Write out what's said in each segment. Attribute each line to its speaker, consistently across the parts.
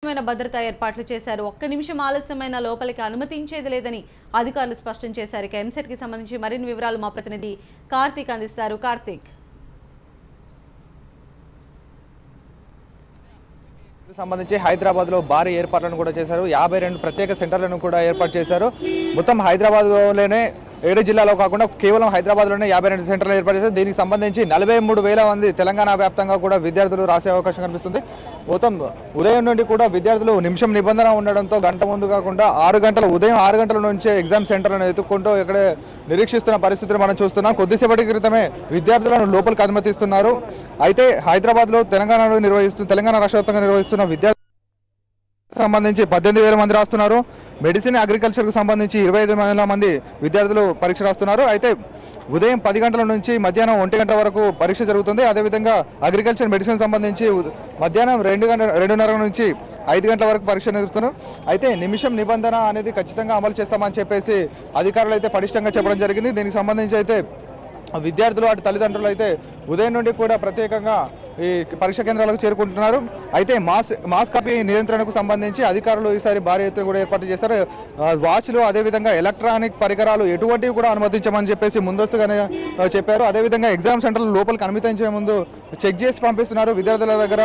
Speaker 1: పటిష్టమైన భద్రతా ఏర్పాట్లు చేశారు. ఒక్క నిమిషం ఆలస్యమైన లోపలికి అనుమతించేది లేదని అధికారులు స్పష్టం చేశారు. ఇక ఎంసెట్ కి సంబంధించి మరిన్ని వివరాలు మా ప్రతినిధి కార్తీక్ అందిస్తారు. కార్తీక్,
Speaker 2: సంబంధించి హైదరాబాద్ లో భారీ ఏర్పాట్లను కూడా చేశారు. 52 ప్రత్యేక సెంటర్లను కూడా ఏర్పాటు చేశారు. మొత్తం హైదరాబాద్ లోనే 7 జిల్లాలో కాకుండా కేవలం హైదరాబాద్ లోనే 52 సెంటర్లు ఏర్పాటు చేశారు. దీనికి సంబంధించి 43,000 మంది తెలంగాణ వ్యాప్తంగా కూడా విద్యార్థులు రాసే అవకాశం కనిపిస్తుంది. మొత్తం ఉదయం నుండి కూడా విద్యార్థులు నిమిషం నిబంధన ఉండడంతో గంట ముందు కాకుండా ఉదయం 6 గంటల నుంచే ఎగ్జామ్ సెంటర్లను ఎత్తుక్కుంటూ ఇక్కడే నిరీక్షిస్తున్న పరిస్థితిని మనం చూస్తున్నాం. కొద్దిసేపటి క్రితమే విద్యార్థులను లోపలికి అనుమతిస్తున్నారు. అయితే హైదరాబాద్ లో తెలంగాణ రాష్ట్ర వ్యాప్తంగా నిర్వహిస్తున్న విద్యార్థులకు సంబంధించి 18,000 మంది రాస్తున్నారు. మెడిసిన్, అగ్రికల్చర్ కు సంబంధించి 25,000 మంది విద్యార్థులు పరీక్ష రాస్తున్నారు. అయితే ఉదయం 10 గంటల నుంచి మధ్యాహ్నం 1 గంట వరకు పరీక్ష జరుగుతుంది. అదేవిధంగా అగ్రికల్చర్, మెడిసిన్ సంబంధించి మధ్యాహ్నం 2:30 నుంచి 5 గంటల వరకు పరీక్ష నిర్వహిస్తున్నారు. అయితే నిమిషం నిబంధన అనేది ఖచ్చితంగా అమలు చేస్తామని చెప్పేసి అధికారులు అయితే పటిష్టంగా చెప్పడం జరిగింది. దీనికి సంబంధించి అయితే విద్యార్థులు అటు తల్లిదండ్రులు అయితే ఉదయం నుండి కూడా ప్రత్యేకంగా ఈ పరీక్ష కేంద్రాలకు చేరుకుంటున్నారు. అయితే మాస్ కాపీ నియంత్రణకు సంబంధించి అధికారులు ఈసారి భారీ ఎత్తున కూడా ఏర్పాటు చేశారు. వాచ్లు, అదేవిధంగా ఎలక్ట్రానిక్ పరికరాలు ఎటువంటివి కూడా అనుమతించమని చెప్పేసి ముందస్తుగానే చెప్పారు. అదేవిధంగా ఎగ్జామ్ సెంటర్లు లోపలికి అనుమతించే ముందు చెక్ చేసి పంపిస్తున్నారు. విద్యార్థుల దగ్గర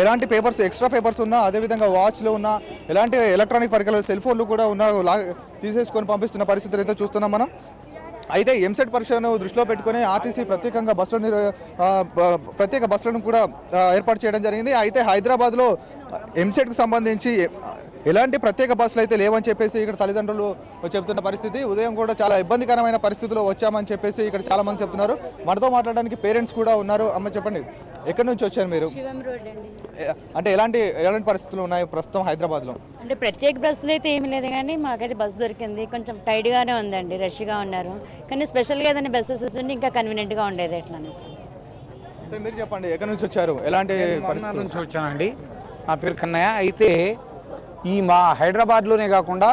Speaker 2: ఎలాంటి పేపర్స్, ఎక్స్ట్రా పేపర్స్ ఉన్నా, అదేవిధంగా వాచ్లు ఉన్నా, ఎలాంటి ఎలక్ట్రానిక్ పరికరాలు, సెల్ ఫోన్లు కూడా ఉన్నా తీసేసుకొని పంపిస్తున్న పరిస్థితులు అయితే చూస్తున్నాం మనం. అయితే ఎంసెట్ పరీక్షను దృష్టిలో పెట్టుకుని ఆర్టీసీ ప్రత్యేక బస్సులను కూడా ఏర్పాటు చేయడం జరిగింది. అయితే హైదరాబాద్లో ఎంసెట్కు సంబంధించి ఎలాంటి ప్రత్యేక బస్సులు అయితే లేవని చెప్పేసి ఇక్కడ తల్లిదండ్రులు చెప్తున్న పరిస్థితి. ఉదయం కూడా చాలా ఇబ్బందికరమైన పరిస్థితిలో వచ్చామని చెప్పేసి ఇక్కడ చాలా మంది చెప్తున్నారు. మనతో మాట్లాడడానికి పేరెంట్స్ కూడా ఉన్నారు. అమ్మ, చెప్పండి, ఎక్కడి నుంచి వచ్చారు మీరు? అంటే ఎలాంటి పరిస్థితులు ఉన్నాయి ప్రస్తుతం హైదరాబాద్ లో?
Speaker 3: అంటే ప్రత్యేక బస్సులు అయితే ఏమి లేదు, కానీ మాకైతే బస్సు దొరికింది. కొంచెం టైట్ గానే ఉందండి, రష్ గా ఉన్నారు. కానీ స్పెషల్ గా ఏదైనా బస్సెస్ వస్తుంటే ఇంకా కన్వీనియంట్ గా ఉండేది. ఎట్లా
Speaker 2: మీరు చెప్పండి, ఎక్కడి నుంచి వచ్చారు, ఎలాంటి
Speaker 4: పరిస్థితుల నుంచి వచ్చానండి? నా పేరు కన్నయ్య. అయితే ఈ మా హైదరాబాద్లోనే కాకుండా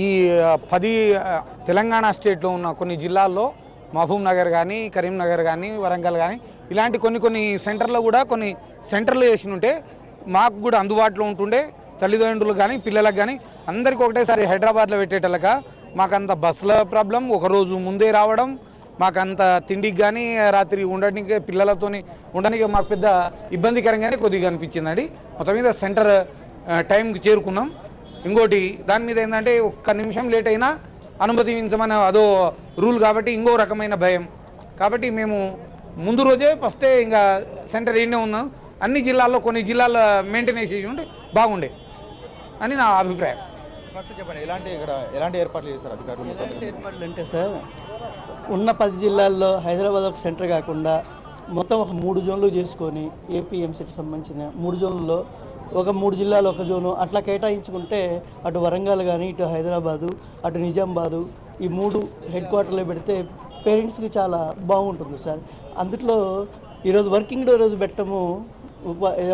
Speaker 4: ఈ 10 తెలంగాణ స్టేట్లో ఉన్న కొన్ని జిల్లాల్లో మహబూబ్ నగర్ కానీ, కరీంనగర్ కానీ, వరంగల్ కానీ ఇలాంటి కొన్ని సెంటర్లో కూడా కొన్ని సెంటర్లు వేసి ఉంటే మాకు కూడా అందుబాటులో ఉంటుండే. తల్లిదండ్రులు కానీ, పిల్లలకు కానీ అందరికీ ఒకటేసారి హైదరాబాద్లో పెట్టేటలక మాకంత బస్సుల ప్రాబ్లం, ఒకరోజు ముందే రావడం, మాకంత తిండికి కానీ రాత్రి ఉండడానికి పిల్లలతో ఉండడానికి మాకు పెద్ద ఇబ్బందికరంగానే కొద్దిగా అనిపించిందండి. మొత్తం మీద సెంటర్ టైంకి చేరుకున్నాం. ఇంకోటి దాని మీద ఏంటంటే ఒక్క నిమిషం లేట్ అయినా అనుమతించమని అదో రూల్ కాబట్టి ఇంకో రకమైన భయం కాబట్టి మేము ముందు రోజే ఫస్టే ఇంకా సెంటర్ ఏండే ఉన్నాం. అన్ని జిల్లాల్లో కొన్ని జిల్లాల్లో మెయింటెనెన్స్ చేసి ఉంటే బాగుండే అని నా అభిప్రాయం.
Speaker 2: చెప్పండి, ఎలాంటి ఏర్పాట్లు చేశారు అధికారులు?
Speaker 5: ఏర్పాట్లు అంటే సార్, ఉన్న 10 జిల్లాల్లో హైదరాబాద్ ఒక సెంటర్ కాకుండా మొత్తం ఒక 3 జోన్లు చేసుకొని ఏపీ ఎంసెట్ సంబంధించిన 3 జోన్లలో ఒక 3 జిల్లాలు ఒక జోను అట్లా కేటాయించుకుంటే అటు వరంగల్ కానీ, ఇటు హైదరాబాదు, అటు నిజామాబాదు, ఈ 3 హెడ్ క్వార్టర్లో పెడితే పేరెంట్స్కి చాలా బాగుంటుంది సార్. అందులో ఈరోజు వర్కింగ్ డే రోజు పెట్టడము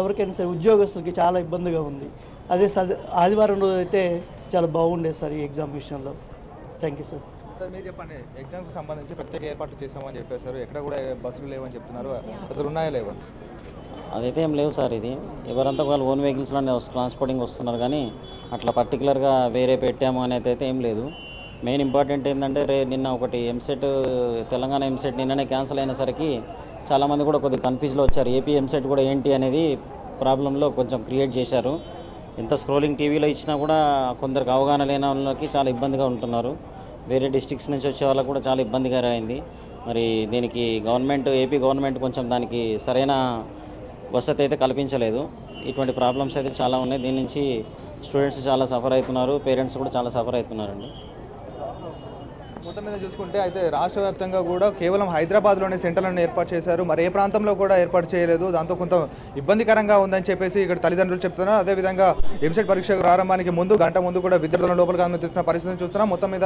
Speaker 5: ఎవరికైనా సరే ఉద్యోగస్తులకి చాలా ఇబ్బందిగా ఉంది. అదే ఆదివారం రోజు అయితే చాలా బాగుండేది సార్ ఈ ఎగ్జామ్ విషయంలో. Thank you sir.
Speaker 2: సార్, మీరు చెప్పండి, ఎగ్జామ్కి సంబంధించి ప్రత్యేక ఏర్పాట్లు చేసామని చెప్పేశారు. ఎక్కడ కూడా బస్సులు లేవని చెప్తున్నారు. అసలు ఉన్నాయా లేవా?
Speaker 6: అదైతే ఏం లేవు సార్. ఇది ఎవరంతా వాళ్ళు ఓన్ వెహికల్స్లోనే ట్రాన్స్పోర్టింగ్ వస్తున్నారు, కానీ అట్లా పర్టికులర్గా వేరే పెట్టాము అనేది అయితే ఏం లేదు. మెయిన్ ఇంపార్టెంట్ ఏంటంటే నిన్న ఒకటి ఎంసెట్, తెలంగాణ ఎంసెట్ నిన్ననే క్యాన్సిల్ అయినసరికి చాలామంది కూడా కొద్దిగా కన్ఫ్యూజ్లో వచ్చారు. ఏపీ ఎంసెట్ కూడా ఏంటి అనేది ప్రాబ్లంలో కొంచెం క్రియేట్ చేశారు. ఎంత స్క్రోలింగ్ టీవీలో ఇచ్చినా కూడా కొందరికి అవగాహన లేని వాళ్ళకి చాలా ఇబ్బందిగా ఉంటున్నారు. వేరే డిస్ట్రిక్ట్స్ నుంచి వచ్చే వాళ్ళకు కూడా చాలా ఇబ్బందిగా అయింది. మరి దీనికి ఏపీ గవర్నమెంట్ కొంచెం దానికి సరైన వసతి అయితే కల్పించలేదు. ఇటువంటి ప్రాబ్లమ్స్ అయితే చాలా ఉన్నాయి. దీని నుంచి స్టూడెంట్స్ చాలా సఫర్ అవుతున్నారు, పేరెంట్స్ కూడా చాలా సఫర్ అవుతున్నారండి.
Speaker 2: మొత్తం మీద చూసుకుంటే అయితే రాష్ట్ర వ్యాప్తంగా కూడా కేవలం హైదరాబాద్లోనే సెంటర్లను ఏర్పాటు చేశారు. మరి ఏ ప్రాంతంలో కూడా ఏర్పాటు చేయలేదు. దాంతో కొంత ఇబ్బందికరంగా ఉందని చెప్పేసి ఇక్కడ తల్లిదండ్రులు చెప్తున్నారు. అదేవిధంగా ఎంసెట్ పరీక్ష ప్రారంభానికి గంట ముందు కూడా విద్యార్థులను లోపలికి అనుమతిస్తున్న పరిస్థితిని చూస్తున్నాం. మొత్తం మీద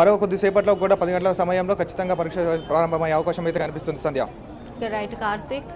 Speaker 2: మరో కొద్దిసేపట్లో కూడా 10 గంటల సమయంలో ఖచ్చితంగా పరీక్ష ప్రారంభమయ్యే అవకాశం అయితే కనిపిస్తుంది. సంధ్య.
Speaker 1: రైట్ కార్తీక్.